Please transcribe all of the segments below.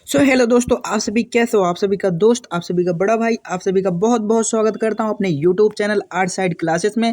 Hello दोस्तों, आप सभी कैसे हो। आप सभी का दोस्त, आप सभी का बड़ा भाई, आप सभी का बहुत बहुत स्वागत करता हूं अपने YouTube channel art side classes में।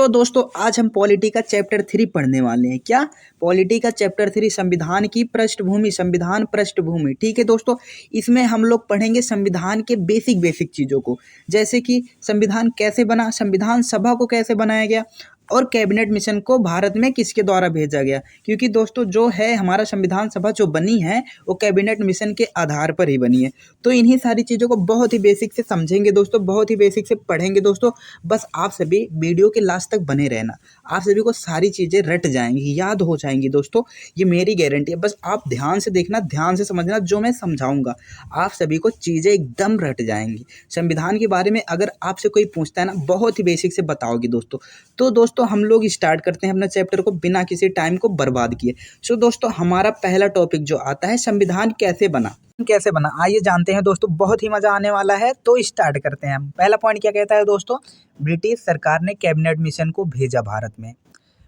दोस्तों, आज हम पॉलिटी का चैप्टर 3 पढ़ने वाले हैं। क्या? पॉलिटी का चैप्टर 3, संविधान की पृष्ठभूमि, संविधान पृष्ठभूमि। ठीक है दोस्तों, इसमें हम लोग पढ़ेंगे संविधान के बेसिक बेसिक चीज़ों को, जैसे कि संविधान कैसे बना, संविधान सभा को कैसे बनाया गया, और कैबिनेट मिशन को भारत में किसके द्वारा भेजा गया। क्योंकि दोस्तों, जो है हमारा संविधान सभा जो बनी है वो कैबिनेट मिशन के आधार पर ही बनी है। तो इन्हीं सारी चीज़ों को बहुत ही बेसिक से समझेंगे दोस्तों, बहुत ही बेसिक से पढ़ेंगे दोस्तों। बस आप सभी वीडियो के लास्ट तक बने रहना, आप सभी को सारी चीज़ें रट जाएंगी, याद हो जाएंगी दोस्तों, ये मेरी गारंटी है। बस आप ध्यान से देखना, ध्यान से समझना, जो मैं समझाऊंगा आप सभी को चीज़ें एकदम रट जाएंगी। संविधान के बारे में अगर आपसे कोई पूछता है ना, बहुत ही बेसिक से बताओगे दोस्तों। तो दोस्तों, हम लोग स्टार्ट करते हैं अपना चैप्टर को बिना किसी टाइम को बर्बाद किए। दोस्तों, हमारा पहला टॉपिक जो आता है, संविधान कैसे बना। कैसे बना आइए जानते हैं दोस्तों, बहुत ही मजा आने वाला है। तो स्टार्ट करते हैं हम। पहला पॉइंट क्या कहता है दोस्तों? ब्रिटिश सरकार ने कैबिनेट मिशन को भेजा भारत में।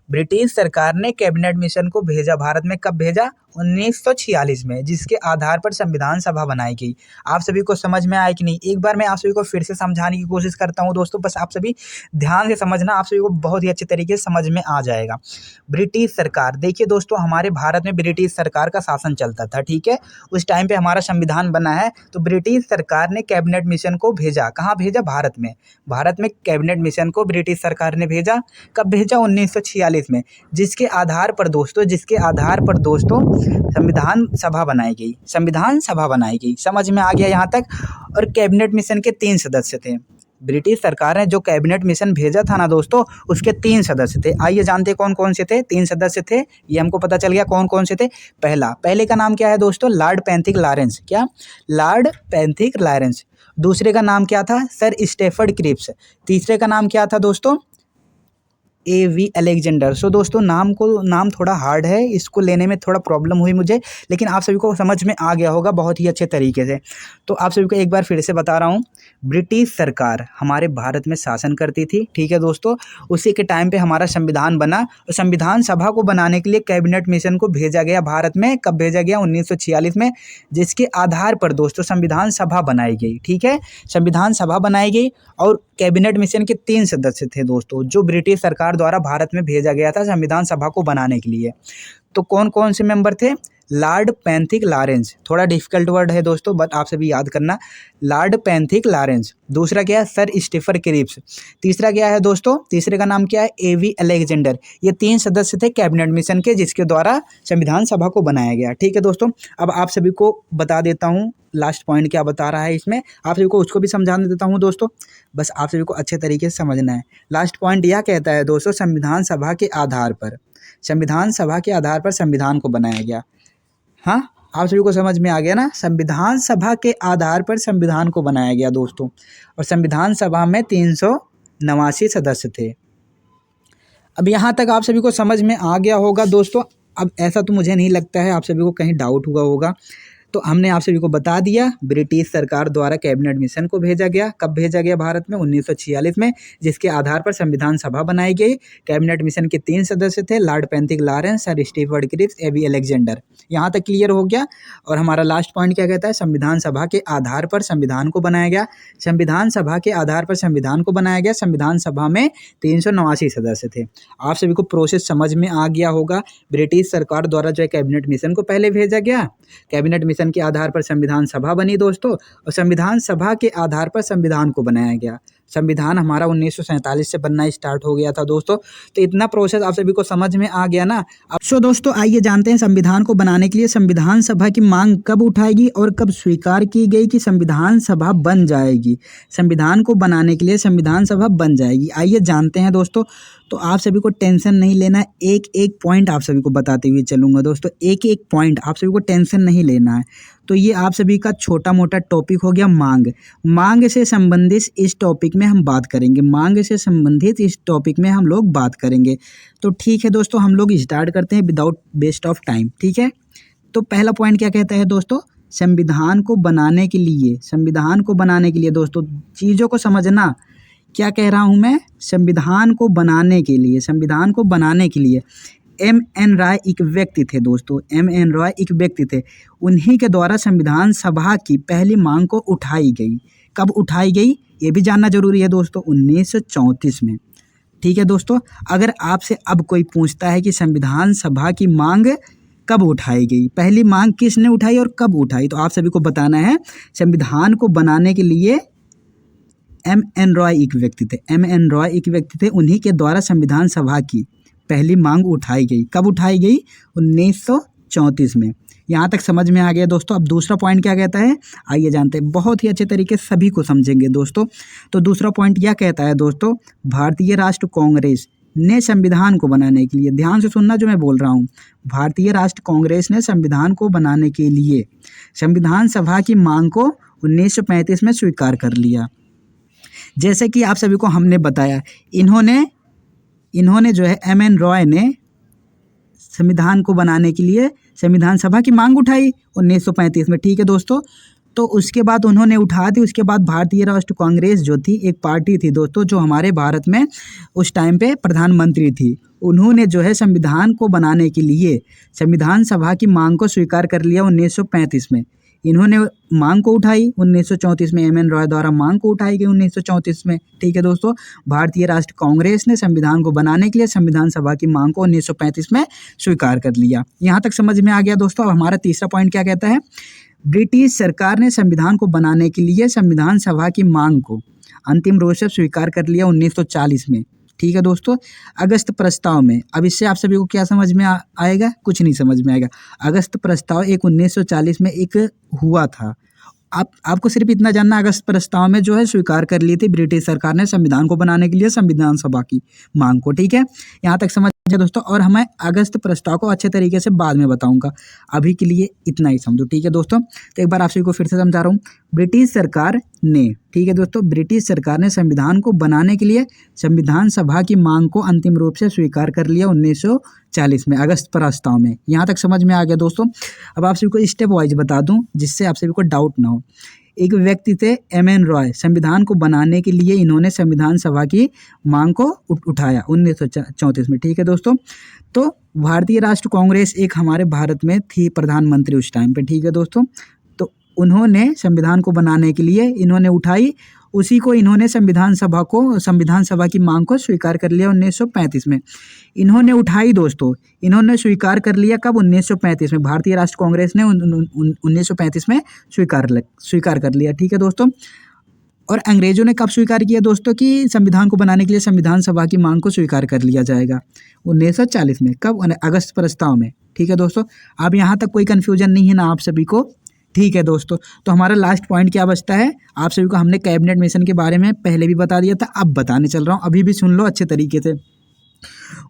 ब्रिटिश सरकार ने कैबिनेट मिशन को भेजा भारत में। कब भेजा? 1946 में, जिसके आधार पर संविधान सभा बनाई गई। आप सभी को समझ में आया कि नहीं? एक बार मैं आप सभी को फिर से समझाने की कोशिश करता हूं दोस्तों, बस आप सभी ध्यान से समझना, आप सभी को बहुत ही अच्छे तरीके से समझ में आ जाएगा। ब्रिटिश सरकार, देखिए दोस्तों, हमारे भारत में ब्रिटिश सरकार का शासन चलता था, ठीक है। उस टाइम पे हमारा संविधान बना है, तो ब्रिटिश सरकार ने कैबिनेट मिशन को भेजा। कहाँ भेजा? भारत में। भारत में कैबिनेट मिशन को ब्रिटिश सरकार ने भेजा। कब भेजा? 1946 में, जिसके आधार पर दोस्तों संविधान सभा बनाई गई। संविधान सभा बनाई गई, समझ में आ गया यहाँ तक? और कैबिनेट मिशन के 3 सदस्य थे। ब्रिटिश सरकार ने जो कैबिनेट मिशन भेजा था ना दोस्तों, उसके 3 सदस्य थे। आइए जानते कौन कौन से थे। 3 सदस्य थे, ये हमको पता चल गया कौन कौन से थे। पहले का नाम क्या है दोस्तों? Lord Pethick Lawrence. क्या? Lord Pethick Lawrence. दूसरे का नाम क्या था? Sir Stafford Cripps. तीसरे का नाम क्या था दोस्तों? A.V. अलेक्जेंडर। दोस्तों, नाम थोड़ा हार्ड है, इसको लेने में थोड़ा प्रॉब्लम हुई मुझे, लेकिन आप सभी को समझ में आ गया होगा बहुत ही अच्छे तरीके से। तो आप सभी को एक बार फिर से बता रहा हूँ, ब्रिटिश सरकार हमारे भारत में शासन करती थी, ठीक है दोस्तों। उसी के टाइम पे हमारा संविधान बना, और संविधान सभा को बनाने के लिए कैबिनेट मिशन को भेजा गया भारत में। कब भेजा गया? 1946 में, जिसके आधार पर दोस्तों संविधान सभा बनाई गई, ठीक है। संविधान सभा बनाई गई, और कैबिनेट मिशन के 3 सदस्य थे दोस्तों, जो ब्रिटिश सरकार द्वारा भारत में भेजा गया था संविधान सभा को बनाने के लिए। तो कौन कौन से मेंबर थे? लॉर्ड पेंथिक लॉरेंस, थोड़ा डिफिकल्ट वर्ड है दोस्तों, बट आप सभी याद करना। Lord Pethick Lawrence. दूसरा क्या है? Sir Stephen Cripps. तीसरा क्या है दोस्तों? तीसरे का नाम क्या है? A.V. अलेक्जेंडर। ये 3 सदस्य थे कैबिनेट मिशन के, जिसके द्वारा संविधान सभा को बनाया गया, ठीक है दोस्तों। अब आप सभी को बता देता हूँ लास्ट पॉइंट क्या बता रहा है इसमें, आप सभी को उसको भी समझा देता हूँ दोस्तों। बस आप सभी को अच्छे तरीके से समझना है। लास्ट पॉइंट यह कहता है दोस्तों, संविधान सभा के आधार पर संविधान को बनाया गया। हाँ, आप सभी को समझ में आ गया ना? संविधान सभा के आधार पर संविधान को बनाया गया दोस्तों, और संविधान सभा में 389 सदस्य थे। अब यहाँ तक आप सभी को समझ में आ गया होगा दोस्तों। अब ऐसा तो मुझे नहीं लगता है आप सभी को कहीं डाउट हुआ होगा। तो हमने आप सभी को बता दिया, ब्रिटिश सरकार द्वारा कैबिनेट मिशन को भेजा गया। कब भेजा गया? भारत में 1946 में, जिसके आधार पर संविधान सभा बनाई गई। कैबिनेट मिशन के 3 सदस्य थे, Lord Pethick Lawrence, Sir Stafford Cripps, A.V. Alexander. यहाँ तक क्लियर हो गया। और हमारा लास्ट पॉइंट क्या कहता है? संविधान सभा के आधार पर संविधान को बनाया गया। संविधान सभा के आधार पर संविधान को बनाया गया। संविधान सभा में 389 सदस्य थे। आप सभी को प्रोसेस समझ में आ गया होगा। ब्रिटिश सरकार द्वारा जो है कैबिनेट मिशन को पहले भेजा गया, कैबिनेट मिशन के आधार पर संविधान सभा बनी दोस्तों, और संविधान सभा के आधार पर संविधान को बनाया गया। संविधान हमारा 1947 से बनना स्टार्ट हो गया था दोस्तों। तो इतना प्रोसेस आप सभी को समझ में आ गया ना? अब दोस्तों, आइए जानते हैं संविधान को बनाने के लिए संविधान सभा की मांग कब उठाएगी और कब स्वीकार की गई कि संविधान सभा बन जाएगी। संविधान को बनाने के लिए संविधान सभा बन जाएगी, आइए जानते हैं दोस्तों। तो आप सभी को टेंशन नहीं लेना है, एक एक पॉइंट आप सभी को बताते हुए चलूंगा दोस्तों। एक एक पॉइंट, आप सभी को टेंशन नहीं लेना है। तो ये आप सभी का छोटा मोटा टॉपिक हो गया मांग से संबंधित इस टॉपिक में हम बात करेंगे। मांग से संबंधित इस टॉपिक में हम लोग बात करेंगे। तो ठीक है दोस्तों, हम लोग स्टार्ट करते हैं विदाउट वेस्ट ऑफ टाइम, ठीक है। तो पहला पॉइंट क्या कहता है दोस्तों? संविधान को बनाने के लिए दोस्तों, चीज़ों को समझना। क्या कह रहा हूँ मैं? संविधान को बनाने के लिए एम एन रॉय एक व्यक्ति थे दोस्तों, एम एन रॉय एक व्यक्ति थे। उन्हीं के द्वारा संविधान सभा की पहली मांग को उठाई गई। कब उठाई गई ये भी जानना जरूरी है दोस्तों, 1934 में। ठीक है दोस्तों, अगर आपसे अब कोई पूछता है कि संविधान सभा की मांग कब उठाई गई, पहली मांग किसने उठाई और कब उठाई, तो आप सभी को बताना है संविधान को बनाने के लिए एम एन रॉय एक व्यक्ति थे, एम एन रॉय एक व्यक्ति थे, उन्हीं के द्वारा संविधान सभा की पहली मांग उठाई गई। कब उठाई गई, 1934 में। यहाँ तक समझ में आ गया दोस्तों। अब दूसरा पॉइंट क्या कहता है, आइए जानते हैं, बहुत ही अच्छे तरीके से सभी को समझेंगे दोस्तों। तो दूसरा पॉइंट क्या कहता है दोस्तों, भारतीय राष्ट्र कांग्रेस ने संविधान को बनाने के लिए, ध्यान से सुनना जो मैं बोल रहा हूँ, भारतीय राष्ट्र कांग्रेस ने संविधान को बनाने के लिए संविधान सभा की मांग को 1935 में स्वीकार कर लिया। जैसे कि आप सभी को हमने बताया, इन्होंने जो है एम एन रॉय ने संविधान को बनाने के लिए संविधान सभा की मांग उठाई 1935 में। ठीक है दोस्तों, तो उसके बाद उन्होंने उठा दी। उसके बाद भारतीय राष्ट्र कांग्रेस जो थी, एक पार्टी थी दोस्तों जो हमारे भारत में उस टाइम पे प्रधानमंत्री थी, उन्होंने जो है संविधान को बनाने के लिए संविधान सभा की मांग को स्वीकार कर लिया 1935 में। इन्होंने मांग को उठाई 1934 में, एम एन रॉय द्वारा मांग को उठाई गई 1934 में। ठीक है दोस्तों, भारतीय राष्ट्र कांग्रेस ने संविधान को बनाने के लिए संविधान सभा की मांग को 1935 में स्वीकार कर लिया। यहाँ तक समझ में आ गया दोस्तों। अब हमारा तीसरा पॉइंट क्या कहता है, ब्रिटिश सरकार ने संविधान को बनाने के लिए संविधान सभा की मांग को अंतिम रूप से स्वीकार कर लिया 1940 में। ठीक है दोस्तों, अगस्त प्रस्ताव में, अब इससे आप सभी को क्या समझ में आएगा, कुछ नहीं समझ में आएगा। अगस्त प्रस्ताव एक 1940 में एक हुआ था। आपको सिर्फ इतना जानना, अगस्त प्रस्ताव में जो है स्वीकार कर ली थी ब्रिटिश सरकार ने संविधान को बनाने के लिए संविधान सभा की मांग को। ठीक है, यहाँ तक समझ दोस्तों। और हमें अगस्त प्रस्ताव को अच्छे तरीके से बाद में बताऊंगा, अभी के लिए इतना ही समझो। ठीक है दोस्तों, तो एक बार आप सभी को फिर से समझा रहा हूँ। ब्रिटिश सरकार ने, ठीक है दोस्तों, ब्रिटिश सरकार ने संविधान को बनाने के लिए संविधान सभा की मांग को अंतिम रूप से स्वीकार कर लिया 1940 में, अगस्त प्रस्ताव में। यहाँ तक समझ में आ गया दोस्तों। अब आप सभी को स्टेप वाइज बता दूं जिससे आप सभी को डाउट ना हो। एक व्यक्ति थे एम एन रॉय, संविधान को बनाने के लिए इन्होंने संविधान सभा की मांग को उठाया 1934 में। ठीक है दोस्तों, तो भारतीय राष्ट्र कांग्रेस एक हमारे भारत में थी प्रधानमंत्री उस टाइम पे। ठीक है दोस्तों, तो उन्होंने संविधान को बनाने के लिए इन्होंने उठाई, उसी को इन्होंने संविधान सभा की मांग को स्वीकार कर लिया 1935 में। इन्होंने उठाई दोस्तों, इन्होंने स्वीकार कर लिया कब, 1935 में। भारतीय राष्ट्र कांग्रेस ने 1935 में स्वीकार कर लिया। ठीक है दोस्तों, और अंग्रेजों ने कब स्वीकार किया दोस्तों कि संविधान को बनाने के लिए संविधान सभा की मांग को स्वीकार कर लिया जाएगा, 1940 में। कब, अगस्त प्रस्ताव में। ठीक है दोस्तों, अब यहाँ तक कोई कन्फ्यूजन नहीं है ना आप सभी को। ठीक है दोस्तों, तो हमारा लास्ट पॉइंट क्या बचता है, आप सभी को हमने कैबिनेट मिशन के बारे में पहले भी बता दिया था, अब बताने चल रहा हूँ, अभी भी सुन लो अच्छे तरीके से।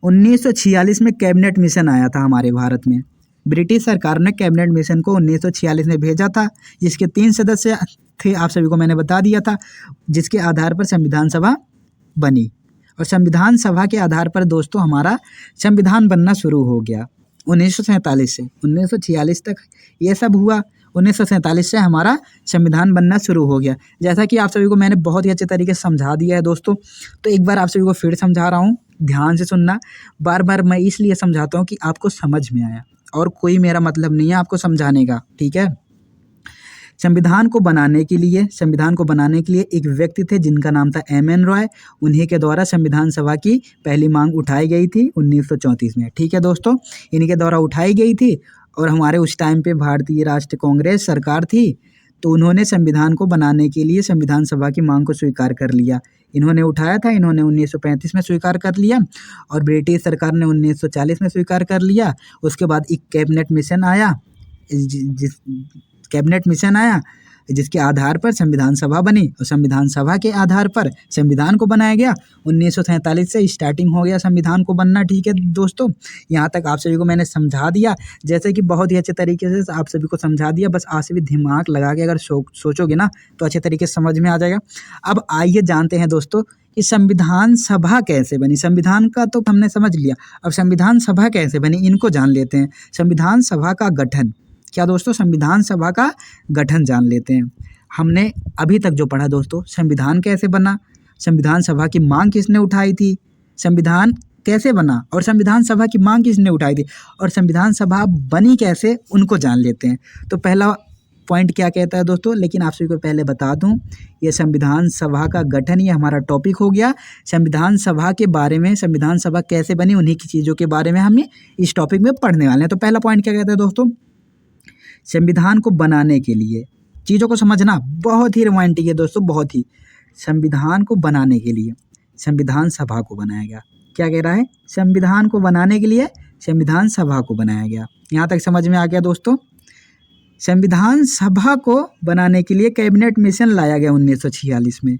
1946 में कैबिनेट मिशन आया था हमारे भारत में। ब्रिटिश सरकार ने कैबिनेट मिशन को 1946 में भेजा था, जिसके 3 सदस्य थे, आप सभी को मैंने बता दिया था, जिसके आधार पर संविधान सभा बनी। और संविधान सभा के आधार पर दोस्तों हमारा संविधान बनना शुरू हो गया 1947 से 1946 तक ये सब हुआ। 1947 से हमारा संविधान बनना शुरू हो गया। जैसा कि आप सभी को मैंने बहुत ही अच्छे तरीके से समझा दिया है दोस्तों, तो एक बार आप सभी को फिर समझा रहा हूँ, ध्यान से सुनना। बार बार मैं इसलिए समझाता हूँ कि आपको समझ में आया, और कोई मेरा मतलब नहीं है आपको समझाने का। ठीक है, संविधान को बनाने के लिए एक व्यक्ति थे जिनका नाम था एम एन रॉय, उन्हीं के द्वारा संविधान सभा की पहली मांग उठाई गई थी 1934 में। ठीक है दोस्तों, इन्हीं के द्वारा उठाई गई थी, और हमारे उस टाइम पे भारतीय राष्ट्र कांग्रेस सरकार थी, तो उन्होंने संविधान को बनाने के लिए संविधान सभा की मांग को स्वीकार कर लिया। इन्होंने उठाया था, इन्होंने 1935 में स्वीकार कर लिया, और ब्रिटिश सरकार ने 1940 में स्वीकार कर लिया। उसके बाद एक कैबिनेट मिशन आया जिसके आधार पर संविधान सभा बनी, और संविधान सभा के आधार पर संविधान को बनाया गया। 1947 से स्टार्टिंग हो गया संविधान को बनना। ठीक है दोस्तों, यहाँ तक आप सभी को मैंने समझा दिया, जैसे कि बहुत ही अच्छे तरीके से आप सभी को समझा दिया। बस आप सभी दिमाग लगा के अगर सोचोगे ना तो अच्छे तरीके से समझ में आ जाएगा। अब आइए जानते हैं दोस्तों कि संविधान सभा कैसे बनी। संविधान का तो हमने समझ लिया, अब संविधान सभा कैसे बनी इनको जान लेते हैं। संविधान सभा का गठन, क्या दोस्तों, संविधान सभा का गठन जान लेते हैं। हमने अभी तक जो पढ़ा दोस्तों, संविधान कैसे बना, संविधान सभा की मांग किसने उठाई थी, संविधान कैसे बना और संविधान सभा की मांग किसने उठाई थी और संविधान सभा बनी कैसे, उनको जान लेते हैं। तो पहला पॉइंट क्या कहता है दोस्तों, लेकिन आप सभी को पहले बता दूं, ये संविधान सभा का गठन, ये हमारा टॉपिक हो गया। संविधान सभा के बारे में, संविधान सभा कैसे बनी, उन्हीं की चीज़ों के बारे में हम इस टॉपिक में पढ़ने वाले हैं। तो पहला पॉइंट क्या कहता है दोस्तों, संविधान को बनाने के लिए, चीज़ों को समझना बहुत ही रोमांटिक है दोस्तों, बहुत ही। संविधान को बनाने के लिए संविधान सभा को बनाया गया। क्या कह रहा है, संविधान को बनाने के लिए संविधान सभा को बनाया गया। यहाँ तक समझ में आ गया दोस्तों। संविधान सभा को बनाने के लिए कैबिनेट मिशन लाया गया 1946 में।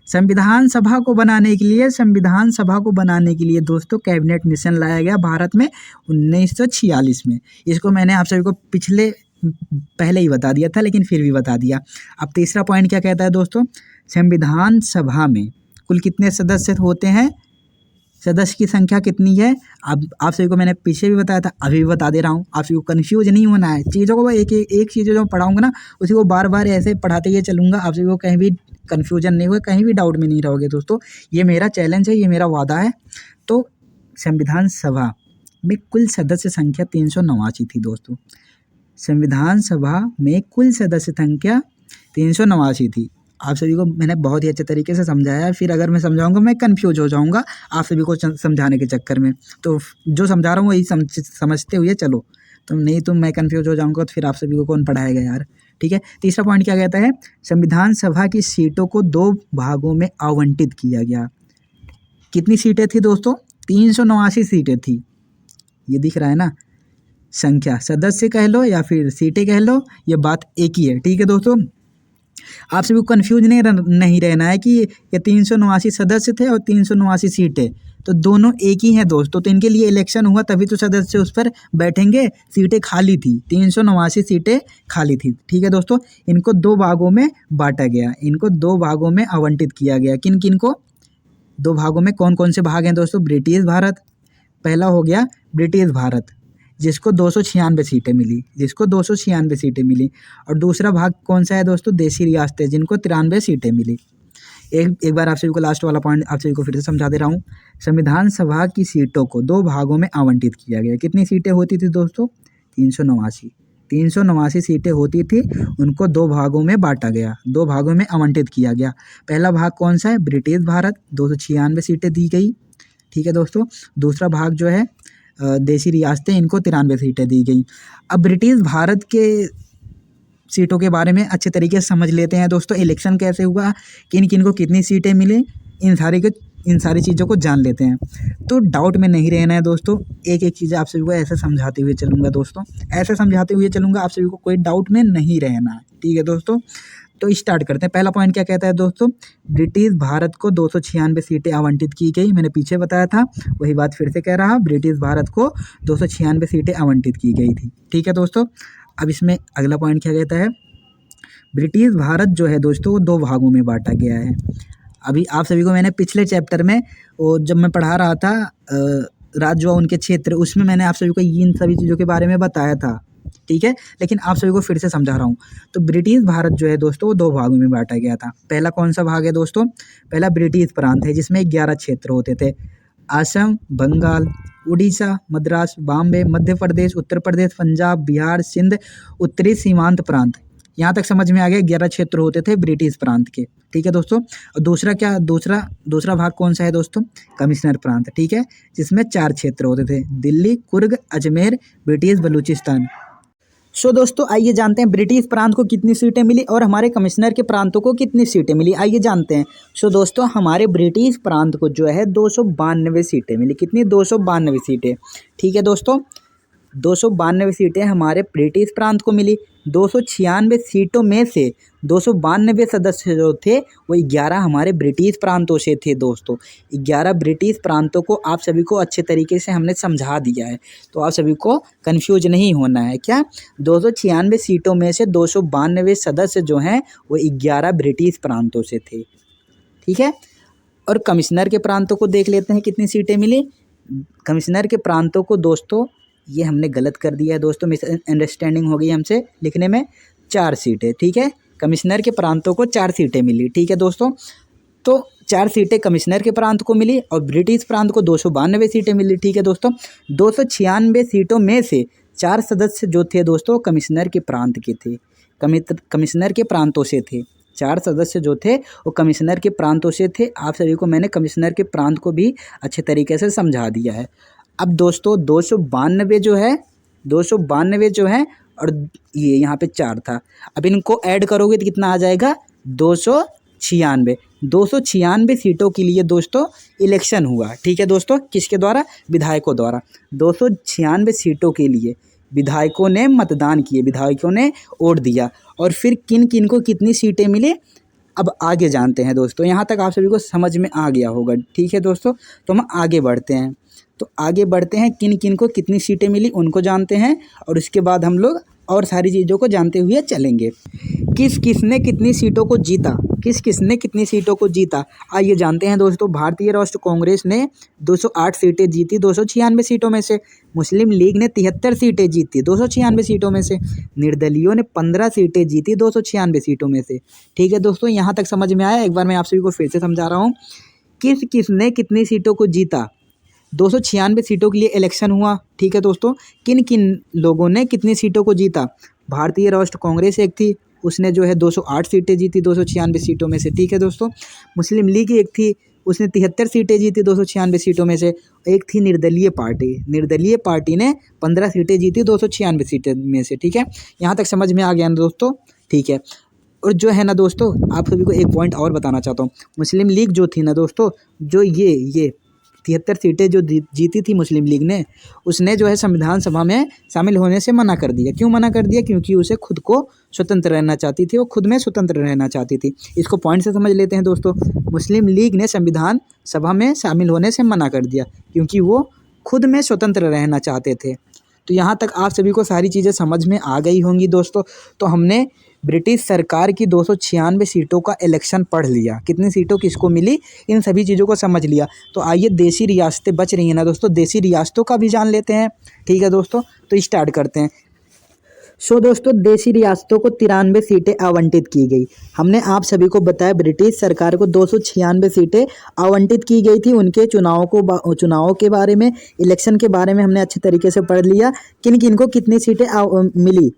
संविधान सभा को बनाने के लिए, संविधान सभा को बनाने के लिए दोस्तों कैबिनेट मिशन लाया गया भारत में 1946 में। इसको मैंने आप सभी को पहले ही बता दिया था, लेकिन फिर भी बता दिया। अब तीसरा पॉइंट क्या कहता है दोस्तों, संविधान सभा में कुल कितने सदस्य होते हैं, सदस्य की संख्या कितनी है। अब आप सभी को मैंने पीछे भी बताया था, अभी भी बता दे रहा हूँ, आप सभी को कन्फ्यूज नहीं होना है। चीज़ों को एक चीज़ जो पढ़ाऊँगा ना, उसी को बार बार ऐसे पढ़ाते हुए चलूँगा, आप सभी को कहीं भी कन्फ्यूजन नहीं होगा, कहीं भी डाउट में नहीं रहोगे दोस्तों। ये मेरा चैलेंज है, ये मेरा वादा है। तो संविधान सभा में कुल सदस्य संख्या 389 थी दोस्तों। संविधान सभा में कुल सदस्य संख्या 389 थी। आप सभी को मैंने बहुत ही अच्छे तरीके से समझाया है, फिर अगर मैं समझाऊंगा मैं कंफ्यूज हो जाऊंगा आप सभी को समझाने के चक्कर में। तो जो समझा रहा हूँ वही समझते हुए चलो, तो नहीं तो मैं कंफ्यूज हो जाऊंगा, तो फिर आप सभी को कौन पढ़ाएगा यार। ठीक है, तीसरा पॉइंट क्या कहता है, संविधान सभा की सीटों को 2 भागों में आवंटित किया गया। कितनी सीटें थी दोस्तों, 389 सीटें थी। ये दिख रहा है ना, संख्या, सदस्य कह लो या फिर सीटें कह लो, ये बात एक ही है। ठीक है दोस्तों, आप सभी को कन्फ्यूज नहीं रहना है कि ये 389 सदस्य थे और 389 सीटें, तो दोनों एक ही हैं दोस्तों। तो इनके लिए इलेक्शन हुआ तभी तो सदस्य उस पर बैठेंगे, सीटें खाली थी, 389 सीटें खाली थी। ठीक है दोस्तों, इनको 2 भागों में बांटा गया, इनको 2 भागों में आवंटित किया गया। किन किन को, 2 भागों में, कौन कौन से भाग हैं दोस्तों, ब्रिटिश भारत, पहला हो गया ब्रिटिश भारत जिसको 296 सीटें मिली, जिसको 296 सीटें मिली, और दूसरा भाग कौन सा है दोस्तों, देशी रियासतें, जिनको 93 सीटें मिली। एक बार आप सभी को लास्ट वाला पॉइंट आप सभी को फिर से समझा दे रहा हूँ। संविधान सभा की सीटों को 2 भागों में आवंटित किया गया। कितनी सीटें होती थी दोस्तों, 389 सीटें होती थी, उनको 2 भागों में बांटा गया, 2 भागों में आवंटित किया गया। पहला भाग कौन सा है, ब्रिटिश भारत, 296 सीटें दी गई। ठीक है दोस्तों, दूसरा भाग जो है देशी रियासतें, इनको 93 सीटें दी गई। अब ब्रिटिश भारत के सीटों के बारे में अच्छे तरीके से समझ लेते हैं दोस्तों। इलेक्शन कैसे हुआ, किन किन को कितनी सीटें मिली, इन सारी चीज़ों को जान लेते हैं। तो डाउट में नहीं रहना है दोस्तों, एक एक चीज़ आप सभी को ऐसे समझाते हुए चलूँगा दोस्तों, ऐसे समझाते हुए चलूँगा, आप सभी को कोई डाउट में नहीं रहना है। ठीक है दोस्तों, तो स्टार्ट करते हैं। पहला पॉइंट क्या कहता है दोस्तों, ब्रिटिश भारत को 296 सीटें आवंटित की गई। मैंने पीछे बताया था, वही बात फिर से कह रहा, ब्रिटिश भारत को 296 सीटें आवंटित की गई थी। ठीक है दोस्तों, अब इसमें अगला पॉइंट क्या कहता है, ब्रिटिश भारत जो है दोस्तों वो 2 भागों में बांटा गया है। अभी आप सभी को मैंने पिछले चैप्टर में, वो जब मैं पढ़ा रहा था राज्य व उनके क्षेत्र, उसमें मैंने आप सभी को इन सभी चीज़ों के बारे में बताया था। ठीक है, लेकिन आप सभी को फिर से समझा रहा हूँ। तो ब्रिटिश भारत जो है दोस्तों वो 2 भागों में बांटा गया था। पहला कौन सा भाग है दोस्तों, पहला ब्रिटिश प्रांत है, जिसमें 11 क्षेत्र होते थे, असम, बंगाल, उड़ीसा, मद्रास, बॉम्बे, मध्य प्रदेश, उत्तर प्रदेश, पंजाब, बिहार, सिंध, उत्तरी सीमांत प्रांत। यहाँ तक समझ में आ गया, 11 क्षेत्र होते थे ब्रिटिश प्रांत के। ठीक है दोस्तों, और दूसरा भाग कौन सा है दोस्तों, कमिश्नर प्रांत। ठीक है, जिसमें 4 क्षेत्र होते थे, दिल्ली, कुर्ग, अजमेर, ब्रिटिश बलूचिस्तान। दोस्तों आइए जानते हैं ब्रिटिश प्रांत को कितनी सीटें मिली और हमारे कमिश्नर के प्रांतों को कितनी सीटें मिली, आइए जानते हैं। दोस्तों हमारे ब्रिटिश प्रांत को जो है 292 सीटें मिली। कितनी, 292 सीटें। ठीक है दोस्तों, 292 सीटें हमारे ब्रिटिश प्रांत को मिली। 296 सीटों में से 292 सदस्य जो थे वो 11 हमारे ब्रिटिश प्रांतों से थे दोस्तों। 11 ब्रिटिश प्रांतों को आप सभी को अच्छे तरीके से हमने समझा दिया है, तो आप सभी को कंफ्यूज नहीं होना है। क्या, 296 सीटों में से 292 सदस्य जो हैं वो 11 ब्रिटिश प्रांतों से थे। ठीक है, और कमिश्नर के प्रांतों को देख लेते हैं कितनी सीटें मिली। कमिश्नर के प्रांतों को दोस्तों, ये हमने गलत कर दिया है दोस्तों, मिसअंडरस्टैंडिंग हो गई हमसे लिखने में, 4 सीटें। ठीक है, कमिश्नर के प्रांतों को 4 सीटें मिली। ठीक है दोस्तों, तो 4 सीटें कमिश्नर के प्रांत को मिली और ब्रिटिश प्रांत को 292 सीटें मिली। ठीक है दोस्तों, 296 सीटों में से 4 सदस्य जो थे दोस्तों कमिश्नर के प्रांत के थे, कमिश्नर के प्रांतों से थे। 4 सदस्य जो थे वो कमिश्नर के प्रांतों से थे। आप सभी को मैंने कमिश्नर के प्रांत को भी अच्छे तरीके से समझा दिया है। अब दोस्तों 292 जो है और ये यहाँ पे 4 था, अब इनको ऐड करोगे तो कितना आ जाएगा 296। 296 सीटों के लिए दोस्तों इलेक्शन हुआ। ठीक है दोस्तों, किसके द्वारा? विधायकों द्वारा। 296 सीटों के लिए विधायकों ने मतदान किए, विधायकों ने वोट दिया। और फिर किन किन को कितनी सीटें मिली अब आगे जानते हैं दोस्तों। यहाँ तक आप सभी को समझ में आ गया होगा। ठीक है दोस्तों, तो हम आगे बढ़ते हैं। किन किन को कितनी सीटें मिली उनको जानते हैं और उसके बाद हम लोग और सारी चीज़ों को जानते हुए चलेंगे। किस किसने कितनी सीटों को जीता, आइए जानते हैं दोस्तों। भारतीय राष्ट्रीय कांग्रेस ने 208 सीटें जीती 296 सीटों में से। मुस्लिम लीग ने 73 सीटें जीती 296 सीटों में से। निर्दलीयों ने 15 सीटें जीती 296 सीटों में से। ठीक है दोस्तों, यहाँ तक समझ में आया? एक बार मैं आप सभी को फिर से समझा रहा हूँ। किस किसने कितनी सीटों को जीता, 296 सीटों के लिए इलेक्शन हुआ। ठीक है दोस्तों, किन किन लोगों ने कितनी सीटों को जीता? भारतीय राष्ट्रीय कांग्रेस एक थी, उसने जो है 208 सीटें जीती 296 सीटों में से। ठीक है दोस्तों, मुस्लिम लीग एक थी, उसने 73 सीटें जीती 296 सीटों में से। एक थी निर्दलीय पार्टी ने 15 सीटें जीती 296 सीटें में से। ठीक है, यहाँ तक समझ में आ गया ना दोस्तों? ठीक है, और जो है ना दोस्तों, आप सभी को एक पॉइंट और बताना चाहता हूँ। मुस्लिम लीग जो थी ना दोस्तों, जो ये 73 सीटें जो जीती थी मुस्लिम लीग ने, उसने जो है संविधान सभा में शामिल होने से मना कर दिया। क्यों मना कर दिया? क्योंकि उसे खुद को स्वतंत्र रहना चाहती थी, वो खुद में स्वतंत्र रहना चाहती थी। इसको पॉइंट से समझ लेते हैं दोस्तों। मुस्लिम लीग ने संविधान सभा में शामिल होने से मना कर दिया क्योंकि वो खुद में स्वतंत्र रहना चाहते थे। तो यहाँ तक आप सभी को सारी चीज़ें समझ में आ गई होंगी दोस्तों। तो हमने ब्रिटिश सरकार की 296 सीटों का इलेक्शन पढ़ लिया, कितनी सीटों किसको मिली, इन सभी चीज़ों को समझ लिया। तो आइए देसी रियासतें बच रही हैं ना दोस्तों, देसी रियासतों का भी जान लेते हैं। ठीक है दोस्तों, तो स्टार्ट करते हैं। दोस्तों देसी रियासतों को 93 सीटें आवंटित की गई। हमने आप सभी को बताया ब्रिटिश सरकार को 296 सीटें आवंटित की गई थी। उनके चुनावों के बारे में, इलेक्शन के बारे में हमने अच्छे तरीके से पढ़ लिया। किन किन को कितनी सीटें मिली,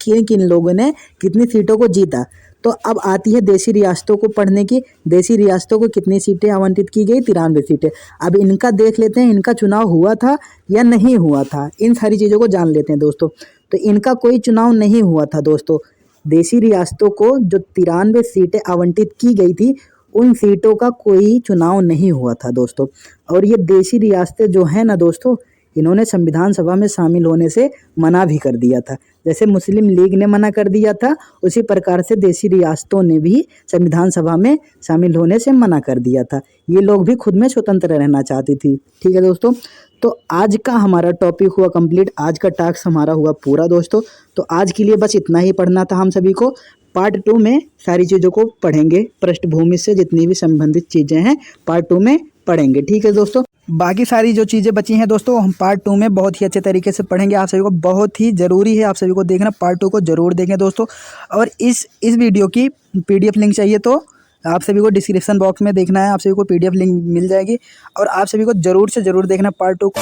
किन किन लोगों ने कितनी सीटों को जीता। तो अब आती है देसी रियासतों को पढ़ने की। देसी रियासतों को कितनी सीटें आवंटित की गई? 93 सीटें। अब इनका देख लेते हैं, इनका चुनाव हुआ था या नहीं हुआ था, इन सारी चीज़ों को जान लेते हैं दोस्तों। तो इनका कोई चुनाव नहीं हुआ था दोस्तों। देसी रियासतों को जो 93 सीटें आवंटित की गई थी, उन सीटों का कोई चुनाव नहीं हुआ था दोस्तों। और ये देसी रियासतें जो हैं ना दोस्तों, इन्होंने संविधान सभा में शामिल होने से मना भी कर दिया था। जैसे मुस्लिम लीग ने मना कर दिया था, उसी प्रकार से देसी रियासतों ने भी संविधान सभा में शामिल होने से मना कर दिया था। ये लोग भी खुद में स्वतंत्र रहना चाहती थी। ठीक है दोस्तों, तो आज का हमारा टॉपिक हुआ कंप्लीट, आज का टास्क हमारा हुआ पूरा दोस्तों। तो आज के लिए बस इतना ही पढ़ना था हम सभी को। पार्ट 2 में सारी चीज़ों को पढ़ेंगे, पृष्ठभूमि से जितनी भी संबंधित चीज़ें हैं पार्ट 2 में पढ़ेंगे। ठीक है दोस्तों, बाकी सारी जो चीज़ें बची हैं दोस्तों हम पार्ट 2 में बहुत ही अच्छे तरीके से पढ़ेंगे। आप सभी को बहुत ही ज़रूरी है, आप सभी को देखना, पार्ट 2 को ज़रूर देखें दोस्तों। और इस वीडियो की PDF लिंक चाहिए तो आप सभी को डिस्क्रिप्शन बॉक्स में देखना है, आप सभी को PDF लिंक मिल जाएगी। और आप सभी को ज़रूर से ज़रूर देखना पार्ट 2 को।